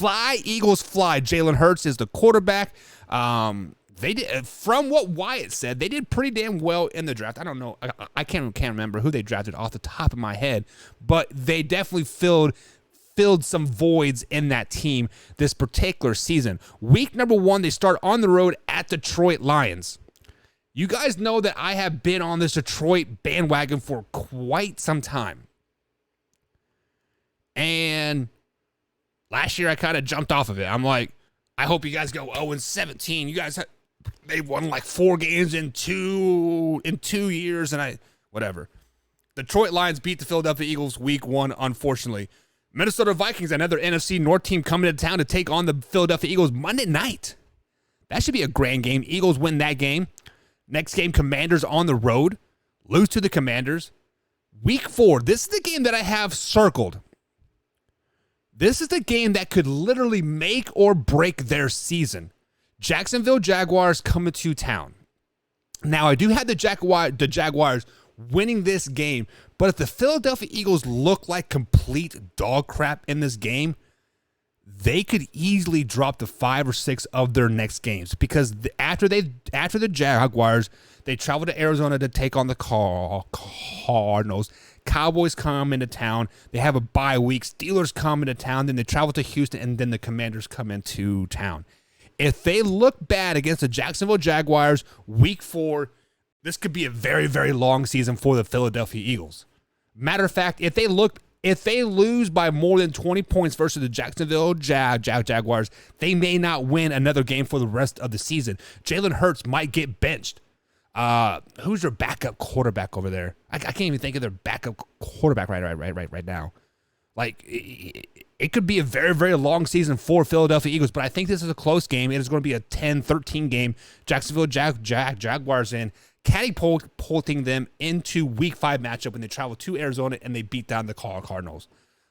Fly, Eagles fly. Jalen Hurts is the quarterback. They did, from what Wyatt said, they did pretty damn well in the draft. I don't know. I can't remember who they drafted off the top of my head, but they definitely filled some voids in that team this particular season. Week number 1, they start on the road at Detroit Lions. You guys know that I have been on this Detroit bandwagon for quite some time. And last year I kind of jumped off of it. I'm like, I hope you guys go 0-17. You guys, they won like 4 games in two years, and whatever. Detroit Lions beat the Philadelphia Eagles week 1, unfortunately. Minnesota Vikings, another NFC North team coming to town to take on the Philadelphia Eagles Monday night. That should be a grand game. Eagles win that game. Next game, Commanders on the road. Lose to the Commanders. Week 4, this is the game that I have circled. This is the game that could literally make or break their season. Jacksonville Jaguars coming to town. Now, I do have the Jaguars winning this game, but if the Philadelphia Eagles look like complete dog crap in this game, they could easily drop the 5 or 6 of their next games, because after the Jaguars, they travel to Arizona to take on the Cardinals. Cowboys come into town. They have a bye week. Steelers come into town. Then they travel to Houston, and then the Commanders come into town. If they look bad against the Jacksonville Jaguars week 4, this could be a very, very long season for the Philadelphia Eagles. Matter of fact, if they lose by more than 20 points versus the Jacksonville Jaguars, they may not win another game for the rest of the season. Jalen Hurts might get benched. Who's their backup quarterback over there? I can't even think of their backup quarterback right now. Like, it could be a very, very long season for Philadelphia Eagles, but I think this is a close game. It is going to be a 10-13 game. Jacksonville Jaguars in, catapulting them into week 5 matchup when they travel to Arizona and they beat down the Cardinals.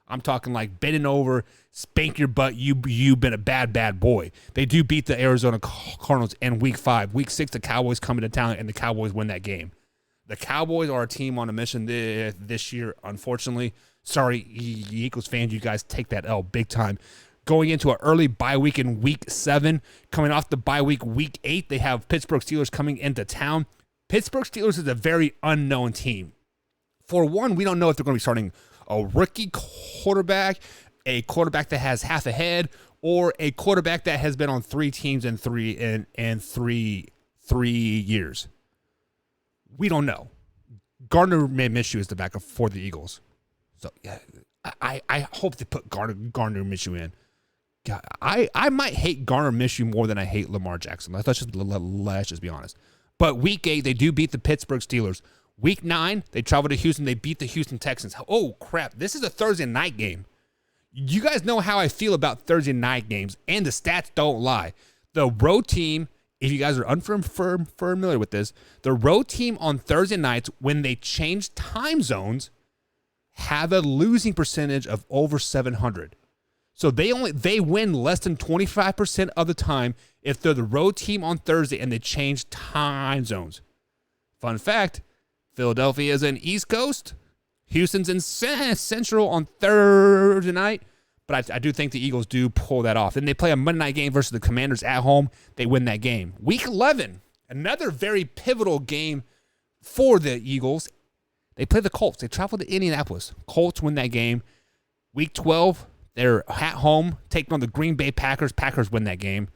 I'm talking like bending over, spank your butt, you've been a bad boy. They do beat the Arizona Cardinals in week 5. Week 6, the Cowboys come into town and the Cowboys win that game. The Cowboys are a team on a mission this year, unfortunately. Sorry, Eagles fans, you guys take that L big time. Going into an early bye week in week 7, coming off the bye week 8, they have Pittsburgh Steelers coming into town. Pittsburgh Steelers is a very unknown team. For one, we don't know if they're going to be starting a rookie quarterback, a quarterback that has half a head, or a quarterback that has been on 3 teams in three years. We don't know. Gardner Minshew is the backup for the Eagles. So yeah, I hope they put Gardner Minshew in. God, I might hate Gardner Minshew more than I hate Lamar Jackson. Let's just be honest. But week 8, they do beat the Pittsburgh Steelers. Week 9, they travel to Houston. They beat the Houston Texans. Oh, crap. This is a Thursday night game. You guys know how I feel about Thursday night games, and the stats don't lie. The road team, if you guys are unfamiliar with this, the road team on Thursday nights, when they change time zones, have a losing percentage of over 700. So they win less than 25% of the time if they're the road team on Thursday and they change time zones. Fun fact, Philadelphia is in East Coast. Houston's in Central on Thursday night. But I do think the Eagles do pull that off. Then they play a Monday night game versus the Commanders at home. They win that game. Week 11, another very pivotal game for the Eagles. They play the Colts. They travel to Indianapolis. Colts win that game. Week 12, they're at home taking on the Green Bay Packers. Packers win that game.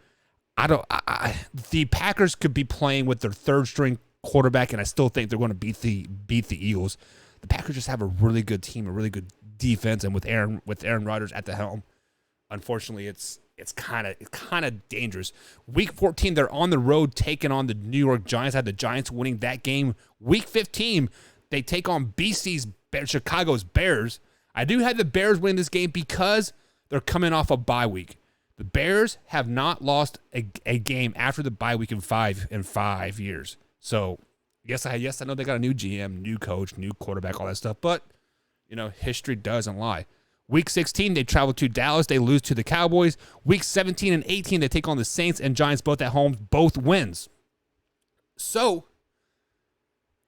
The Packers could be playing with their third string quarterback, and I still think they're going to beat the Eagles. The Packers just have a really good team, a really good defense, and with Aaron Rodgers at the helm, unfortunately, it's kind of dangerous. Week 14, they're on the road taking on the New York Giants. I had the Giants winning that game. Week 15, they take on Chicago's Bears. I do have the Bears winning this game because they're coming off a bye week. The Bears have not lost a game after the bye week in five years. So, yes, I know they got a new GM, new coach, new quarterback, all that stuff. But, history doesn't lie. Week 16, they travel to Dallas. They lose to the Cowboys. Week 17 and 18, they take on the Saints and Giants, both at home, both wins. So,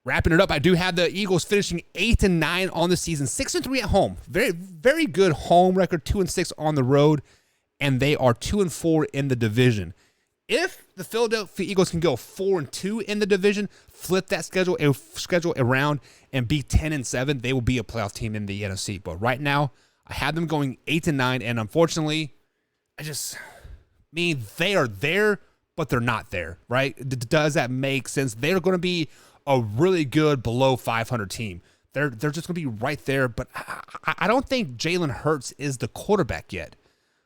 wrapping it up, I do have the Eagles finishing 8-9 on the season, 6-3 at home. Very, very good home record, 2-6 on the road. and they are 2-4 in the division. If the Philadelphia Eagles can go 4-2 in the division, flip that schedule around, and be 10-7, they will be a playoff team in the NFC. But right now, I have them going 8-9, and unfortunately, they are there, but they're not there, right? Does that make sense? They're going to be a really good below 500 team. They're just going to be right there, but I don't think Jalen Hurts is the quarterback yet.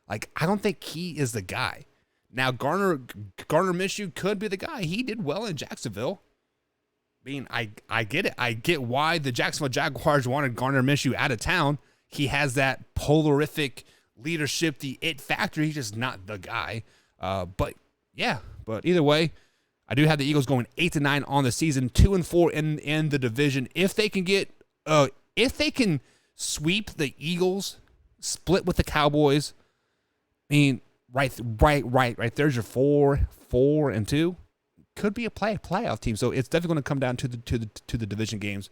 Like, I don't think he is the guy. Now, Gardner Minshew could be the guy. He did well in Jacksonville. I mean, I get it. I get why the Jacksonville Jaguars wanted Gardner Minshew out of town. He has that polarific leadership, the it factor. He's just not the guy. But either way, I do have the Eagles going 8-9 on the season, 2-4 in the division. If they can sweep the Eagles, split with the Cowboys, I mean, right. There's your 4-2. Could be a playoff team. So it's definitely going to come down to the division games.